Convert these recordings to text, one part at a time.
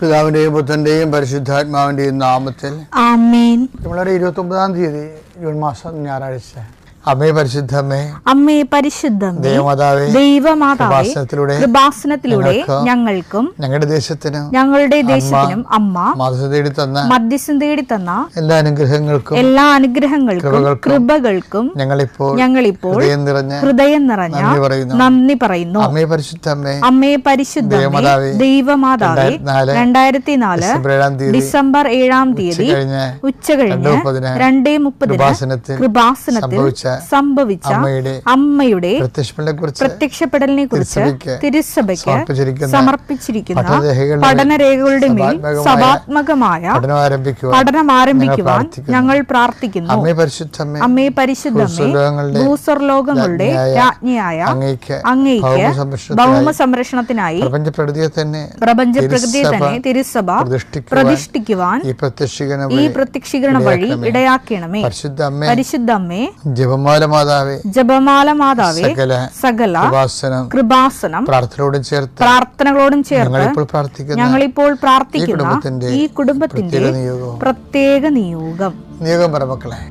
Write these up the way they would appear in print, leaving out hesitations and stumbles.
പിതാവിന്റെയും പുത്രന്റെയും പരിശുദ്ധാത്മാവിന്റെയും നാമത്തിൽ ആമേൻ. നമ്മുടെ 29-ാം തീയതി ജൂൺ മാസം ഞായറാഴ്ച. അമ്മേ പരിശുദ്ധമേ, അമ്മേ പരിശുദ്ധമേ, ദൈവമാതാവേ, കൃപാസനത്തിലൂടെ ഞങ്ങൾക്കും ഞങ്ങളുടെ ദേശത്തിനും അമ്മ മധ്യസ്ഥം തേടി തന്ന എല്ലാ അനുഗ്രഹങ്ങൾക്കും കൃപകൾക്കും ഞങ്ങളിപ്പോൾ ഹൃദയം നിറഞ്ഞ നന്ദി പറയുന്നു. അമ്മേ പരിശുദ്ധമേ, ദൈവമാതാവേ, 2004 ഡിസംബർ 7-ാം തീയതി ഉച്ചകഴിഞ്ഞ് 2:30 കൃപാസനത്തിൽ സംഭവിച്ച അമ്മയുടെ പ്രത്യക്ഷപ്പെടലിനെ കുറിച്ച് തിരുസഭയ്ക്ക് സമർപ്പിച്ചിരിക്കുന്ന പഠനരേഖകളുടെ മേൽ സഭാത്മകമായ പഠനം ആരംഭിക്കുവാൻ ഞങ്ങൾ പ്രാർത്ഥിക്കുന്നു. അമ്മേ പരിശുദ്ധമേ, ഭൂസ്വർലോകങ്ങളുടെ രാജ്ഞിയായ അങ്ങേയ്ക്ക് ഭൗമ സംരക്ഷണത്തിനായി പ്രപഞ്ചപ്രകൃതിയെ തന്നെ തിരുസഭ പ്രതിഷ്ഠിക്കുവാൻ ഈ പ്രത്യക്ഷീകരണ വഴി ഇടയാക്കണമേ. പരിശുദ്ധമ്മേ, ജപമാല മാതാവേ, സകല കൃപാസനം പ്രാർത്ഥനകളോടും ചേർത്ത് ഞങ്ങളിപ്പോൾ പ്രാർത്ഥിക്കുന്ന ഈ കുടുംബത്തിന്റെ പ്രത്യേക നിയോഗം പറമക്കളെ.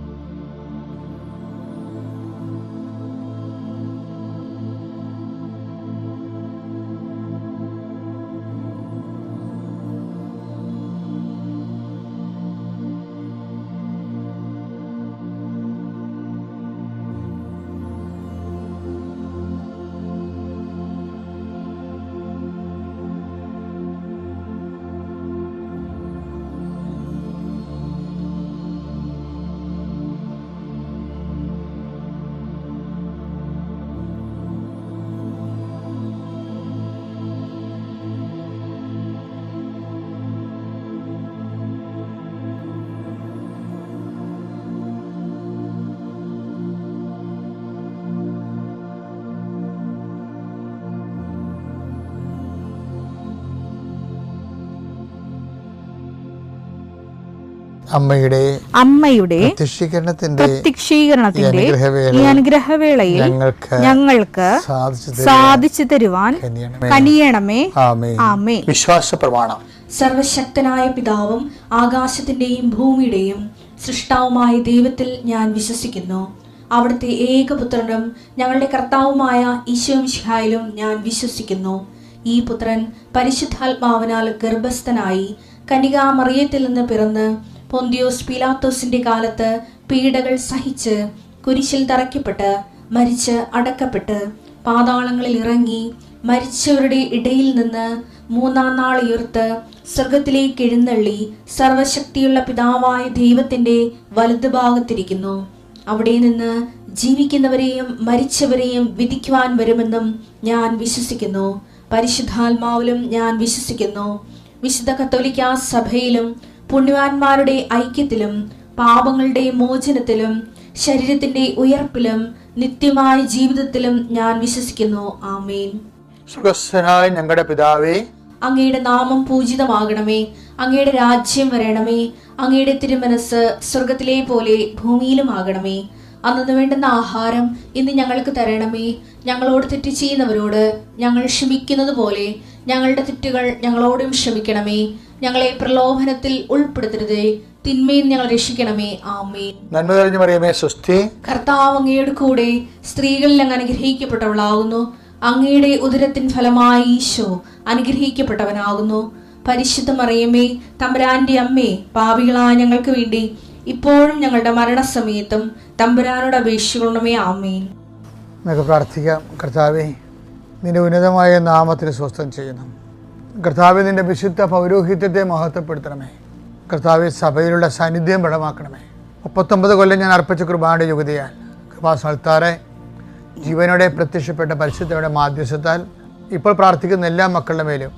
അമ്മയുടെ പ്രത്യക്ഷീകരണത്തിന്റെ ഈ അനുഗ്രഹവേളയിൽ ഞങ്ങൾക്ക് സാധിച്ചു തരുവാൻ കനിയണമേ. ആമേൻ. വിശ്വാസ പ്രമാണം. സർവശക്തനായ പിതാവും ആകാശത്തിന്റെയും ഭൂമിയുടെയും സൃഷ്ടാവുമായ ദൈവത്തിൽ ഞാൻ വിശ്വസിക്കുന്നു. അവിടുത്തെ ഏകപുത്രനും ഞങ്ങളുടെ കർത്താവുമായ ഈശോ മിശിഹായിലും ഞാൻ വിശ്വസിക്കുന്നു. ഈ പുത്രൻ പരിശുദ്ധാത്മാവിനാൽ ഗർഭസ്ഥനായി കന്യകാമറിയത്തിൽ നിന്ന് പിറന്ന് പൊന്തിയോസ് പീലാത്തോസിന്റെ കാലത്ത് പീഡകൾ സഹിച്ച് കുരിശിൽ തറയ്ക്കപ്പെട്ട് മരിച്ച് അടക്കപ്പെട്ട് പാതാളങ്ങളിൽ ഇറങ്ങി മരിച്ചവരുടെ ഇടയിൽ നിന്ന് 3-ാം നാൾ ഉയർത്ത് സ്വർഗത്തിലേക്ക് എഴുന്നള്ളി സർവശക്തിയുള്ള പിതാവായ ദൈവത്തിന്റെ വലതുഭാഗത്തിരിക്കുന്നു. അവിടെ നിന്ന് ജീവിക്കുന്നവരെയും മരിച്ചവരെയും വിധിക്കുവാൻ വരുമെന്നും ഞാൻ വിശ്വസിക്കുന്നു. പരിശുദ്ധാത്മാവിലും ഞാൻ വിശ്വസിക്കുന്നു. വിശുദ്ധ കത്തോലിക്കാ സഭയിലും പുണ്യവാന്മാരുടെ ഐക്യത്തിലും പാപങ്ങളുടെ മോചനത്തിലും ശരീരത്തിന്റെ ഉയർപ്പിലും നിത്യമായ ജീവിതത്തിലും ഞാൻ വിശ്വസിക്കുന്നു. ആമേൻ. സുഖസ്ഥനായ ഞങ്ങളുടെ പിതാവേ, അങ്ങയുടെ നാമം പൂജിതമാകണമേ. അങ്ങയുടെ രാജ്യം വരണമേ. അങ്ങയുടെ തിരുമനസ് സ്വർഗത്തിലെ പോലെ ഭൂമിയിലും ആകണമേ. അന്നു വേണ്ടുന്ന ആഹാരം ഇന്ന് ഞങ്ങൾക്ക് തരണമേ. ഞങ്ങളോട് തെറ്റ് ചെയ്യുന്നവരോട് ഞങ്ങൾ ക്ഷമിക്കുന്നത് പോലെ ഞങ്ങളുടെ തെറ്റുകൾ ഞങ്ങളോടും ക്ഷമിക്കണമേ. ഞങ്ങളെ പ്രലോഭനത്തിൽ ഉൾപ്പെടുത്തരുതേ, തിന്മയിൽ ഞങ്ങൾ രക്ഷിക്കണമേ. ആമേൻ. നന്മ നിറഞ്ഞ മറിയമേ, സ്വസ്തി. കർത്താവ് അങ്ങയുടെ കൂടെ സ്ത്രീകളിൽ അങ്ങ് അനുഗ്രഹിക്കപ്പെട്ടവളാകുന്നു. അങ്ങയുടെ ഉദരത്തിൻ ഫലമായി ഈശോ അനുഗ്രഹിക്കപ്പെട്ടവനാകുന്നു. പരിശുദ്ധ മറിയമേ, തമ്പുരാന്റെ അമ്മേ, പാപികളായ ഞങ്ങൾക്ക് വേണ്ടി ഇപ്പോഴും ഞങ്ങളുടെ മരണസമയത്തും തമ്പുരാനോട് അപേക്ഷിക്കണമേ. ആമേൻ. നമുക്ക് പ്രാർത്ഥിക്കാം. കർത്താവേ, നിന്റെ ഉന്നതമായ നാമത്തിന് സ്വസ്ഥം ചെയ്യുന്നു. കർത്താവേ, നിന്റെ വിശുദ്ധ പൗരോഹിത്യത്തെ മഹത്വപ്പെടുത്തണമേ. കർത്താവേ, സഭയിലുള്ള സാന്നിധ്യം ബലമാക്കണമേ. 39 കൊല്ലം ഞാൻ അർപ്പിച്ച കൃപയുടെ യുഗതിയാൽ കൃപാസനത്താറെ ജീവനോടെ പ്രത്യക്ഷപ്പെട്ട പരിശുദ്ധയുടെ മാധ്യസ്ഥത്താൽ ഇപ്പോൾ പ്രാർത്ഥിക്കുന്ന എല്ലാ മക്കളുടെ മേലും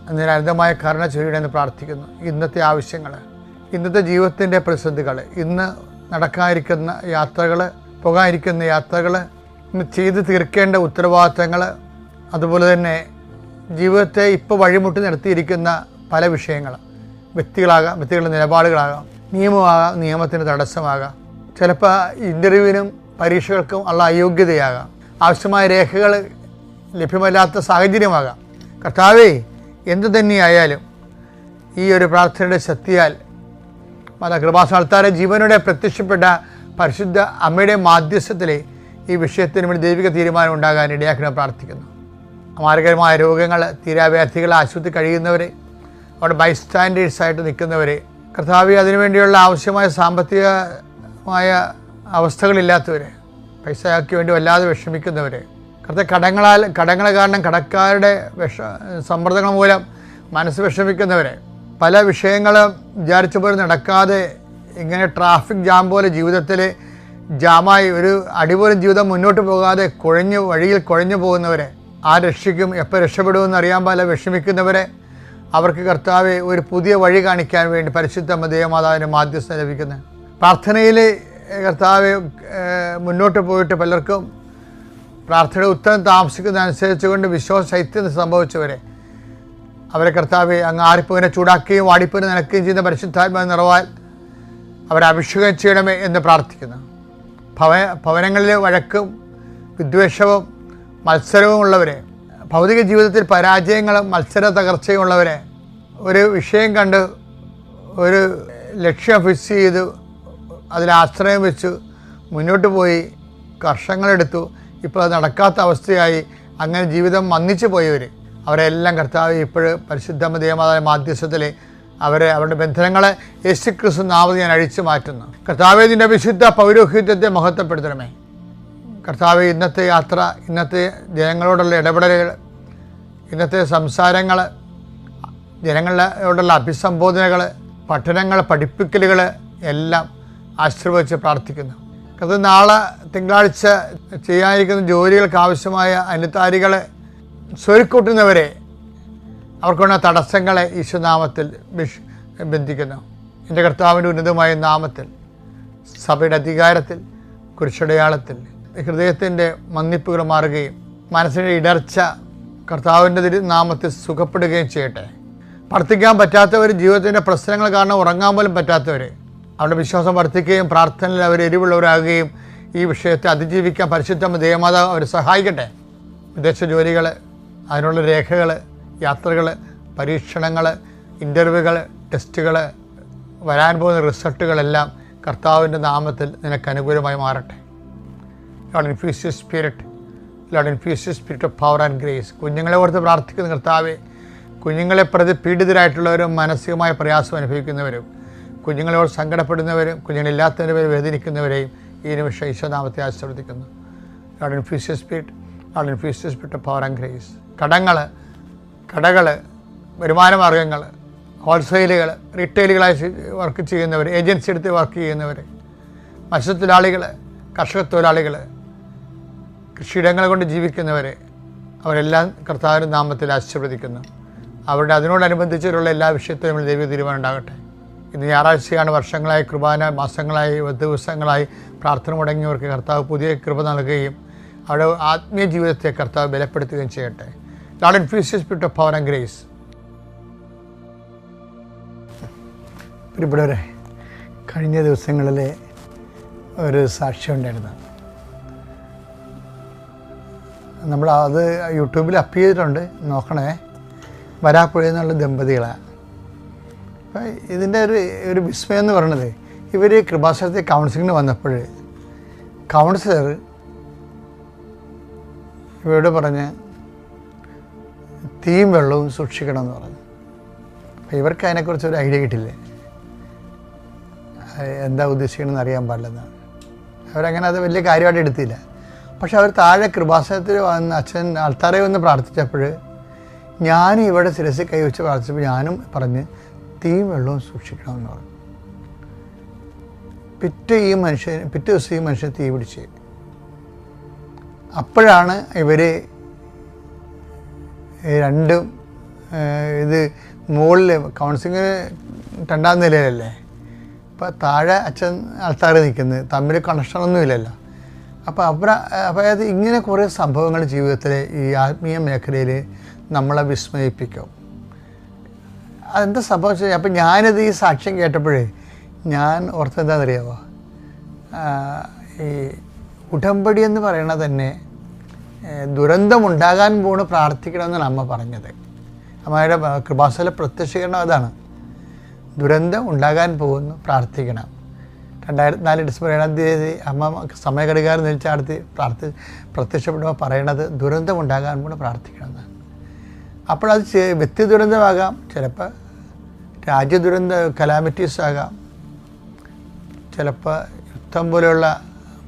അതിന് അനന്തമായ കരുണ ചൊരിയണമെന്ന് പ്രാർത്ഥിക്കുന്നു. ഇന്നത്തെ ആവശ്യങ്ങൾ, ഇന്നത്തെ ജീവിതത്തിൻ്റെ പ്രതിസന്ധികൾ, ഇന്ന് നടക്കാതിരിക്കുന്ന യാത്രകൾ, പോകാതിരിക്കുന്ന യാത്രകൾ, ഇന്ന് ചെയ്ത് തീർക്കേണ്ട ഉത്തരവാദിത്തങ്ങൾ, അതുപോലെ തന്നെ ജീവിതത്തെ ഇപ്പോൾ വഴിമുട്ടി നടത്തിയിരിക്കുന്ന പല വിഷയങ്ങൾ, വ്യക്തികളാകാം, വ്യക്തികളുടെ നിലപാടുകളാകാം, നിയമമാകാം, നിയമത്തിന് തടസ്സമാകാം, ചിലപ്പോൾ ഇൻ്റർവ്യൂവിനും പരീക്ഷകൾക്കും ഉള്ള അയോഗ്യതയാകാം, ആവശ്യമായ രേഖകൾ ലഭ്യമല്ലാത്ത സാഹചര്യമാകാം. കർത്താവേ, എന്തു തന്നെയായാലും ഈ ഒരു പ്രാർത്ഥനയുടെ ശക്തിയാൽ കൃപാസന അൾത്താരെ ജീവനോടെ പ്രത്യക്ഷപ്പെട്ട പരിശുദ്ധ അമ്മയുടെ മാധ്യസ്ഥത്തിലെ ഈ വിഷയത്തിന് വേണ്ടി ദൈവിക തീരുമാനം ഉണ്ടാകാൻ ഇടയാക്കണം പ്രാർത്ഥിക്കുന്നു. മാരകരമായ രോഗങ്ങൾ, തീരാവ്യാധികൾ, ആശുപത്രി കഴിയുന്നവർ, അവിടെ ബൈസ്റ്റാൻഡേഴ്സായിട്ട് നിൽക്കുന്നവർ, കർത്താവേ അതിനുവേണ്ടിയുള്ള ആവശ്യമായ സാമ്പത്തികമായ അവസ്ഥകളില്ലാത്തവർ, പൈസയ്ക്ക് വേണ്ടി വല്ലാതെ വിഷമിക്കുന്നവർ, കടങ്ങൾ കാരണം കടക്കാരുടെ സമ്മർദ്ദങ്ങൾ മൂലം മനസ്സ് വിഷമിക്കുന്നവർ, പല വിഷയങ്ങളും വിചാരിച്ച പോലെ നടക്കാതെ ഇങ്ങനെ ട്രാഫിക് ജാം പോലെ ജീവിതത്തിൽ ജാമായി ഒരു അടിപോലും ജീവിതം മുന്നോട്ട് പോകാതെ വഴിയിൽ കുഴഞ്ഞു പോകുന്നവരെ, ആ രക്ഷിക്കും എപ്പോൾ രക്ഷപ്പെടുമെന്ന് അറിയാൻ പോലെ വിഷമിക്കുന്നവരെ, അവർക്ക് കർത്താവെ ഒരു പുതിയ വഴി കാണിക്കാൻ വേണ്ടി പരിശുദ്ധ ദേവമാതാവിന് മാധ്യസ്ഥ ലഭിക്കുന്നത്. പ്രാർത്ഥനയിൽ കർത്താവെ മുന്നോട്ട് പോയിട്ട് പലർക്കും പ്രാർത്ഥനയുടെ ഉത്തരം താമസിക്കുന്നതനുസരിച്ച് കൊണ്ട് വിശ്വാസ ശൈത്യം സംഭവിച്ചവരെ, അവരെ കർത്താവെ അങ്ങ് ആരിപ്പുവിനെ ചൂടാക്കുകയും വാടിപ്പുവിനെ നനയ്ക്കുകയും ചെയ്യുന്ന പരിശുദ്ധാത്മാ നിറവാൽ അവരെ അഭിഷേകം ചെയ്യണമേ എന്ന് പ്രാർത്ഥിക്കുന്നു. ഭവനങ്ങളിലെ വഴക്കും വിദ്വേഷവും മത്സരവും ഉള്ളവരെ, ഭൗതിക ജീവിതത്തിൽ പരാജയങ്ങളും മത്സര തകർച്ചയും ഉള്ളവരെ, ഒരു വിഷയം കണ്ട് ഒരു ലക്ഷ്യം ഫിക്സ് ചെയ്തു അതിൽ ആശ്രയം വെച്ച് മുന്നോട്ട് പോയി വർഷങ്ങളെടുത്തു, ഇപ്പോൾ അത് നടക്കാത്ത അവസ്ഥയായി അങ്ങനെ ജീവിതം മന്ദിച്ചു പോയവർ, അവരെല്ലാം കർത്താവ് ഇപ്പോഴും പരിശുദ്ധ ദേവമാതാവിന്റെ മാധ്യസ്ഥത്തിൽ അവരുടെ ബന്ധനങ്ങളെ യേശുക്രിസ്തു നാമത്തിൽ ഞാൻ അഴിച്ചു മാറ്റുന്നു. കർത്താവേ നിൻ്റെ വിശുദ്ധ പൗരോഹിത്യത്തെ മഹത്വപ്പെടുത്തണമേ. കർത്താവേ ഇന്നത്തെ യാത്ര, ഇന്നത്തെ ജനങ്ങളോടുള്ള ഇടപെടലുകൾ, ഇന്നത്തെ സംസാരങ്ങൾ, ജനങ്ങളോടുള്ള അഭിസംബോധനകൾ, പഠനങ്ങൾ, പഠിപ്പിക്കലുകൾ എല്ലാം ആശീർവദിച്ച് പ്രാർത്ഥിക്കുന്നു. അത് നാളെ തിങ്കളാഴ്ച ചെയ്യാനിരിക്കുന്ന ജോലികൾക്ക് ആവശ്യമായ അനുതാരികൾ സ്വരുക്കൂട്ടുന്നവരെ, അവർക്കുള്ള തടസ്സങ്ങളെ ഈശോനാമത്തിൽ ബന്ധിക്കുന്നു. എൻ്റെ കർത്താവിൻ്റെ ഉന്നതമായ നാമത്തിൽ, സഭയുടെ അധികാരത്തിൽ, കുരിശടയാളത്തിൽ ഹൃദയത്തിൻ്റെ മന്ദിപ്പുകൾ മാറുകയും മനസ്സിൻ്റെ ഇടർച്ച കർത്താവിൻ്റെ നാമത്തിൽ സുഖപ്പെടുകയും ചെയ്യട്ടെ. പ്രാർത്ഥിക്കാൻ പറ്റാത്തവർ, ജീവിതത്തിൻ്റെ പ്രശ്നങ്ങൾ കാരണം ഉറങ്ങാൻ പോലും പറ്റാത്തവർ, അവരുടെ വിശ്വാസം വർദ്ധിക്കുകയും പ്രാർത്ഥനയിൽ അവർ എരിവുള്ളവരാകുകയും ഈ വിഷയത്തെ അതിജീവിക്കാൻ പരിശുദ്ധ ദേവമാതാവ് അവരെ സഹായിക്കട്ടെ. വിദേശ ജോലികൾ, അതിനുള്ള രേഖകൾ, യാത്രകൾ, പരീക്ഷണങ്ങൾ, ഇൻ്റർവ്യൂകൾ, ടെസ്റ്റുകൾ, വരാൻ പോകുന്ന റിസൾട്ടുകളെല്ലാം കർത്താവിൻ്റെ നാമത്തിൽ നിനക്ക് അനുകൂലമായി മാറട്ടെ. Lord infuse your spirit, Lord infuse your spirit of power and grace. കുഞ്ഞുങ്ങളെ ഓർത്ത് പ്രാർത്ഥിക്കുന്ന കർത്താവെ, കുഞ്ഞുങ്ങളെ പ്രതി പീഡിതരായിട്ടുള്ളവരും മാനസികമായ പ്രയാസം അനുഭവിക്കുന്നവരും, കുഞ്ഞുങ്ങളോട് സങ്കടപ്പെടുന്നവരും, കുഞ്ഞുങ്ങളില്ലാത്തവരും വേദനിക്കുന്നവരെയും ഈ നിമിഷം ഈശോനാമത്തെ ആശീർവദിക്കുന്നു. Lord infuse your spirit, Lord infuse your spirit of power and grace. കടകൾ, വരുമാന മാർഗങ്ങൾ, ഹോൾസെയിലുകൾ, റീറ്റെയിലുകളായി വർക്ക് ചെയ്യുന്നവർ, ഏജൻസി എടുത്ത് വർക്ക് ചെയ്യുന്നവർ, മത്സ്യത്തൊഴിലാളികൾ, കർഷക തൊഴിലാളികൾ, കൃഷിയിടങ്ങൾ കൊണ്ട് ജീവിക്കുന്നവർ, അവരെല്ലാം കർത്താവിൻ്റെ നാമത്തിൽ ആശീർവദിക്കുന്നു. അവരുടെ അതിനോടനുബന്ധിച്ചുള്ള എല്ലാ വിഷയത്തിലും ദൈവ തീരുമാനം ഉണ്ടാകട്ടെ. ഇന്ന് ഞായറാഴ്ചയാണ്. വർഷങ്ങളായി കുർബാന, മാസങ്ങളായി, ദിവസങ്ങളായി പ്രാർത്ഥന മുടങ്ങിയവർക്ക് കർത്താവ് പുതിയ കൃപ നൽകുകയും അവരുടെ ആത്മീയ ജീവിതത്തെ കർത്താവ് ബലപ്പെടുത്തുകയും ചെയ്യട്ടെ. Lord infuse your spirit of power and grace. പ്രിയപ്പെട്ടവരെ, കഴിഞ്ഞ ദിവസങ്ങളിലെ ഒരു സാക്ഷ്യം ഉണ്ടായിരുന്നു. നമ്മൾ അത് യൂട്യൂബിൽ അപ്പ് ചെയ്തിട്ടുണ്ട്, നോക്കണേ. വരാപ്പുഴ എന്നുള്ള ദമ്പതികളാണ്. അപ്പം ഇതിൻ്റെ ഒരു വിസ്മയം എന്ന് പറയുന്നത്, ഇവർ കൃപാസനത്തിൽ കൗൺസിലിങ്ങിന് വന്നപ്പോൾ കൗൺസിലർ ഇവരോട് പറഞ്ഞ് തീയും വെള്ളവും സൂക്ഷിക്കണമെന്ന് പറഞ്ഞു. അപ്പം ഇവർക്ക് അതിനെക്കുറിച്ച് ഒരു ഐഡിയ കിട്ടില്ലേ, എന്താ ഉദ്ദേശിക്കണമെന്ന് അറിയാൻ പാടില്ലെന്നാണ്. അവരങ്ങനെ അത് വലിയ കാര്യമായിട്ട് എടുത്തില്ല. പക്ഷെ അവർ താഴെ കൃപാസനത്തിൽ വന്ന് അച്ഛൻ ആൾത്താരെ വന്ന് പ്രാർത്ഥിച്ചപ്പോൾ ഞാനും ഇവിടെ ശിരസിൽ കൈവച്ച് പ്രാർത്ഥിച്ചപ്പോൾ ഞാനും പറഞ്ഞ് തീയും വെള്ളവും സൂക്ഷിക്കണമെന്ന് പറഞ്ഞു. പിറ്റേ ദിവസം ഈ മനുഷ്യൻ തീ പിടിച്ച്. അപ്പോഴാണ് ഇവർ രണ്ടും ഇത് മുകളിൽ കൗൺസിലിങ് 2ാം നിലയിലല്ലേ, അപ്പോൾ താഴെ അച്ഛൻ ആൾത്താർ നിൽക്കുന്നത്, തമ്മിൽ കണക്ഷനൊന്നുമില്ലല്ലോ. അപ്പോൾ അത് ഇങ്ങനെ കുറേ സംഭവങ്ങൾ ജീവിതത്തിൽ ഈ ആത്മീയ മേഖലയിൽ നമ്മളെ വിസ്മയിപ്പിക്കും. അതെന്താ സംഭവിച്ചത്? അപ്പം ഞാനിത് ഈ സാക്ഷ്യം കേട്ടപ്പോഴേ ഞാൻ ഓർത്തെന്താണെന്നറിയാമോ, ഈ ഉടമ്പടി എന്ന് പറയണത് തന്നെ ദുരന്തമുണ്ടാകാൻ പോണ് പ്രാർത്ഥിക്കണമെന്നാണ് അമ്മ പറഞ്ഞത്. അമ്മയുടെ കൃപാസന പ്രത്യക്ഷീകരണം അതാണ്. ദുരന്തം ഉണ്ടാകാൻ പോകുന്നു, പ്രാർത്ഥിക്കണം. 2004 ഡിസംബർ 7-ാം തീയതി അമ്മ സമയഘടികാരം നിശ്ചാർത്തി പ്രത്യക്ഷപ്പെടുമ്പോൾ പറയണത് ദുരന്തം ഉണ്ടാകാൻ കൂടെ പ്രാർത്ഥിക്കണമെന്നാണ്. അപ്പോഴത് വ്യക്തി ദുരന്തമാകാം, ചിലപ്പോൾ രാജ്യദുരന്ത കലാമിറ്റീസ് ആകാം, ചിലപ്പോൾ യുദ്ധം പോലെയുള്ള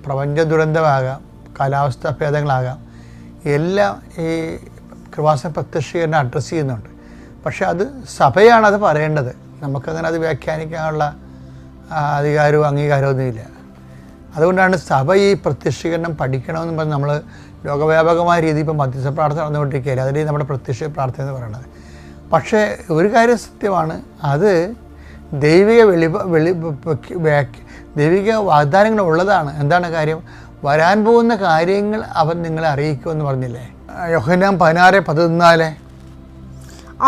പ്രപഞ്ച ദുരന്തമാകാം, കാലാവസ്ഥാ ഭേദങ്ങളാകാം. എല്ലാം ഈ കൃപാസന പ്രത്യക്ഷീകരണം അഡ്രസ്സ് ചെയ്യുന്നുണ്ട്. പക്ഷെ അത് സഭയാണത് പറയേണ്ടത്. നമുക്കങ്ങനെ അത് വ്യാഖ്യാനിക്കാനുള്ള അധികാരവും അംഗീകാരവും ഒന്നുമില്ല. അതുകൊണ്ടാണ് സഭ ഈ പ്രത്യക്ഷീകരണം പഠിക്കണമെന്ന് പറഞ്ഞ് നമ്മൾ ലോകവ്യാപകമായ രീതിയിൽ ഇപ്പോൾ മധ്യസ്ഥ പ്രാർത്ഥന നടന്നുകൊണ്ടിരിക്കുകയില്ല. അതിൽ നമ്മുടെ പ്രത്യക്ഷ പ്രാർത്ഥന എന്ന് പറയുന്നത്. പക്ഷേ ഒരു കാര്യം സത്യമാണ്, അത് ദൈവിക വാഗ്ദാനങ്ങൾ ഉള്ളതാണ്. എന്താണ് കാര്യം? വരാൻ പോകുന്ന കാര്യങ്ങൾ അവൻ നിങ്ങളെ അറിയിക്കുമെന്ന് പറഞ്ഞില്ലേ? യോഹന്നാൻ 16:14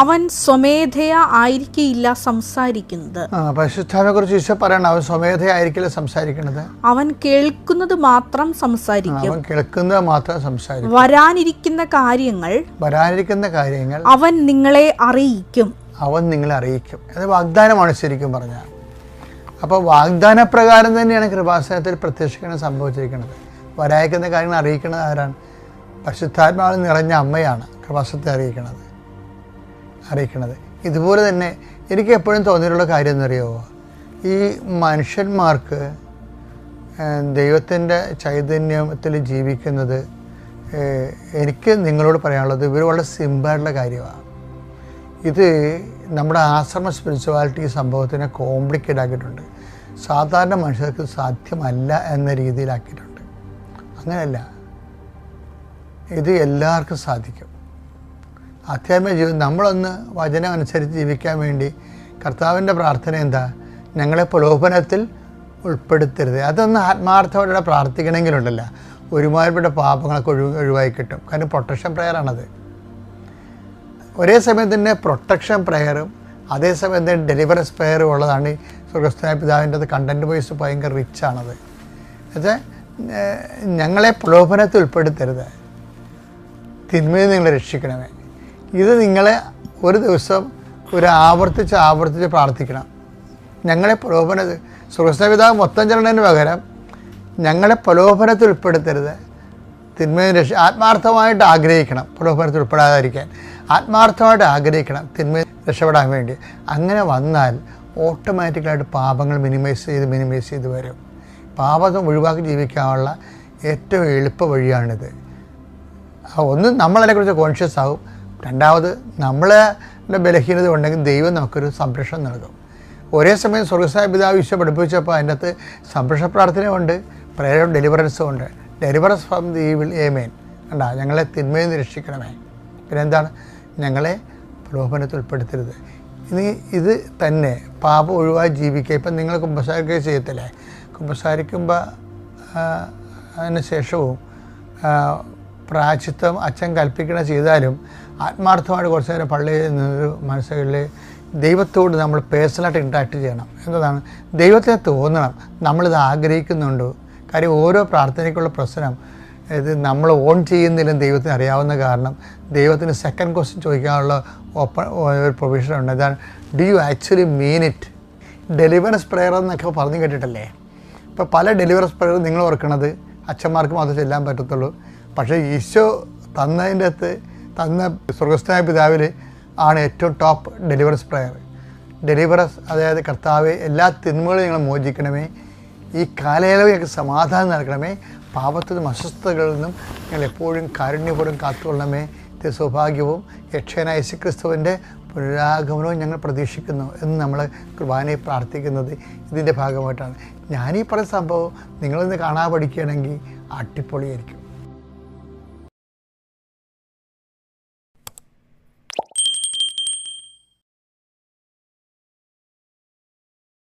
അവൻ സ്വമേധയാ ആയിരിക്കില്ല സംസാരിക്കുന്നത്. പരിശുദ്ധാത്മാവിനെ കുറിച്ച് ഈശോ പറയണം, അവൻ സ്വമേധയാ ആയിരിക്കില്ല സംസാരിക്കുന്നത്. അവൻ കേൾക്കുന്നത് മാത്രം സംസാരിക്കും. അവൻ കേൾക്കുന്നത് മാത്രം സംസാരിക്കും. വരാനിരിക്കുന്ന കാര്യങ്ങൾ അവൻ നിങ്ങളെ അറിയിക്കും. അത് വാഗ്ദാനമാണ് ശരിക്കും പറഞ്ഞാൽ. അപ്പോൾ വാഗ്ദാനപ്രകാരം തന്നെയാണ് കൃപാസനത്തിൽ പ്രത്യക്ഷീകരണം സംഭവിച്ചിരിക്കുന്നത്. വരാനിരിക്കുന്ന കാര്യങ്ങൾ അറിയിക്കുന്നത് ആരാണ്? പരിശുദ്ധാത്മാവിൽ നിറഞ്ഞ അമ്മയാണ് കൃപാസനത്തെ അറിയിക്കുന്നത്. ഇതുപോലെ തന്നെ എനിക്ക് എപ്പോഴും തോന്നിയിട്ടുള്ള കാര്യം എന്നറിയാമോ? ഈ മനുഷ്യന്മാർക്ക് ദൈവത്തിൻ്റെ ചൈതന്യത്തിൽ ജീവിക്കുന്നത്, എനിക്ക് നിങ്ങളോട് പറയാനുള്ളത് ഇവർ വളരെ സിമ്പിളായിട്ടുള്ള കാര്യമാണ്. ഇത് നമ്മുടെ ആശ്രമ സ്പിരിച്വാലിറ്റി സംഭവത്തിനെ കോംപ്ലിക്കേറ്റ് ആക്കിയിട്ടുണ്ട്. സാധാരണ മനുഷ്യർക്ക് സാധ്യമല്ല എന്ന രീതിയിലാക്കിയിട്ടുണ്ട്. അങ്ങനെയല്ല, ഇത് എല്ലാവർക്കും സാധിക്കും. ആധ്യാത്മിക ജീവിതം നമ്മളൊന്ന് വചനം അനുസരിച്ച് ജീവിക്കാൻ വേണ്ടി കർത്താവിൻ്റെ പ്രാർത്ഥന എന്താ? ഞങ്ങളെ പ്രലോഭനത്തിൽ ഉൾപ്പെടുത്തരുത്. അതൊന്ന് ആത്മാർത്ഥത്തോടെ പ്രാർത്ഥിക്കണമെങ്കിലുണ്ടല്ല, ഒരുമാതിരിപ്പെട്ട പാപങ്ങളൊക്കെ ഒഴിവായി കിട്ടും. കാരണം പ്രൊട്ടക്ഷൻ പ്രയറാണത്. ഒരേ സമയം തന്നെ പ്രൊട്ടക്ഷൻ പ്രയറും അതേസമയം തന്നെ ഡെലിവറൻസ് പ്രയറും ഉള്ളതാണ് ഈ സ്വർഗ്ഗസ്ഥനായ പിതാവിൻ്റെ അത് കണ്ടൻറ്റ് വൈസ് ഭയങ്കര റിച്ചാണത്. എന്നുവെച്ചാൽ ഞങ്ങളെ പ്രലോഭനത്തിൽ ഉൾപ്പെടുത്തരുത്, തിന്മയിൽ നിങ്ങളെ രക്ഷിക്കണമേ. ഇത് നിങ്ങളെ ഒരു ദിവസം ആവർത്തിച്ച് പ്രാർത്ഥിക്കണം. ഞങ്ങളെ സ്വർഗ്ഗസ്ഥനായ പിതാവ് മൊത്തം ചെല്ലണതിന് പകരം ഞങ്ങളെ പ്രലോഭനത്തിൽ ഉൾപ്പെടുത്തരുത്, തിന്മയിൽ ആത്മാർത്ഥമായിട്ട് ആഗ്രഹിക്കണം. പ്രലോഭനത്തിൽ ഉൾപ്പെടാതിരിക്കാൻ ആത്മാർത്ഥമായിട്ട് ആഗ്രഹിക്കണം, തിന്മയിൽ രക്ഷപ്പെടാൻ വേണ്ടി. അങ്ങനെ വന്നാൽ ഓട്ടോമാറ്റിക്കലായിട്ട് പാപങ്ങൾ മിനിമൈസ് ചെയ്ത് വരും. പാപം ഒഴിവാക്കി ജീവിക്കാനുള്ള ഏറ്റവും എളുപ്പ വഴിയാണിത്. ഒന്ന്, നമ്മളതിനെക്കുറിച്ച് കോൺഷ്യസ് ആവും. രണ്ടാമത്, നമ്മളുടെ ബലഹീനത ഉണ്ടെങ്കിൽ ദൈവം നമുക്കൊരു സംരക്ഷണം നൽകും. ഒരേ സമയം സ്വർഗ്ഗസ്ഥനായ പിതാവ് ഈശോ പഠിപ്പിച്ചപ്പോൾ അതിൻ്റെ അകത്ത് സംരക്ഷണ പ്രാർത്ഥനയുണ്ട്, പ്രേയർ ഓഫ് ഡെലിവറൻസും ഉണ്ട്. ഡെലിവറൻസ് ഫ്രം ദി ഈവിൾ, ആമേൻ. കണ്ടാ, ഞങ്ങളെ തിന്മയിൽ നിന്ന് രക്ഷിക്കണമേ. പിന്നെ എന്താണ്? ഞങ്ങളെ പ്രലോഭനത്തിൽ ഉൾപ്പെടുത്തരുത്. ഇനി ഇത് തന്നെ പാപം ഒഴിവായി ജീവിക്കുക. ഇപ്പം നിങ്ങൾ കുമ്പസാരിക്കുക ചെയ്യത്തില്ലേ? കുമ്പസാരിക്കുമ്പോൾ അതിന് ശേഷവും പ്രായശ്ചിത്തം അച്ഛൻ കൽപ്പിക്കണ ചെയ്താലും ആത്മാർത്ഥമായിട്ട് കുറച്ച് നേരം പള്ളിയിൽ നിന്നൊരു മനസ്സുകളിൽ ദൈവത്തോട് നമ്മൾ പേഴ്സണലായിട്ട് ഇൻട്രാക്ട് ചെയ്യണം. എന്നതാണ്? ദൈവത്തെ തോന്നണം നമ്മളിത് ആഗ്രഹിക്കുന്നുണ്ടോ. കാര്യം ഓരോ പ്രാർത്ഥനയ്ക്കുള്ള പ്രശ്നം ഇത് നമ്മൾ ഓൺ ചെയ്യുന്നില്ലെന്ന് ദൈവത്തിന് അറിയാവുന്ന കാരണം ദൈവത്തിന് സെക്കൻഡ് ക്വസ്റ്റ്യൻ ചോദിക്കാനുള്ള ഒരു പ്രൊവിഷൻ ഉണ്ട്. അതാണ്, do you actually mean it? Deliverance prayer എന്നൊക്കെ പറഞ്ഞു കേട്ടിട്ടല്ലേ? ഇപ്പോൾ പല ഡെലിവറൻസ് പ്രയർ നിങ്ങൾ ഓർക്കണത് അച്ഛന്മാർക്ക് മാത്രമേ ചെല്ലാൻ പറ്റത്തുള്ളൂ. പക്ഷേ ഈശോ തന്നതിൻ്റെ അകത്ത് തന്ന സ്വർഗ്ഗസ്ഥനായ പിതാവിൽ ആണ് ഏറ്റവും ടോപ്പ് ഡെലിവറൻസ് പ്രയർ. ഡെലിവറൻസ്, അതായത് കർത്താവെ എല്ലാ തിന്മകളും ഞങ്ങൾ മോചിക്കണമേ, ഈ കാലയളവ് ഞങ്ങൾക്ക് സമാധാനം നൽകണമേ, പാപത്തിൽ നിന്നും അസ്വസ്ഥതകളിൽ നിന്നും ഞങ്ങൾ എപ്പോഴും കാരുണ്യപൂർവ്വം കാത്തുകൊള്ളണമേ. സൗഭാഗ്യവും രക്ഷകനായ യേശുക്രിസ്തുവിൻ്റെ പുനരാഗമനവും ഞങ്ങൾ പ്രതീക്ഷിക്കുന്നു എന്ന് നമ്മൾ കുർബാനയെ പ്രാർത്ഥിക്കുന്നത് ഇതിൻ്റെ ഭാഗമായിട്ടാണ്. ഞാനീ പറഞ്ഞ സംഭവം നിങ്ങളിന്ന് കാണാൻ പഠിക്കുകയാണെങ്കിൽ അടിപൊളിയായിരിക്കും.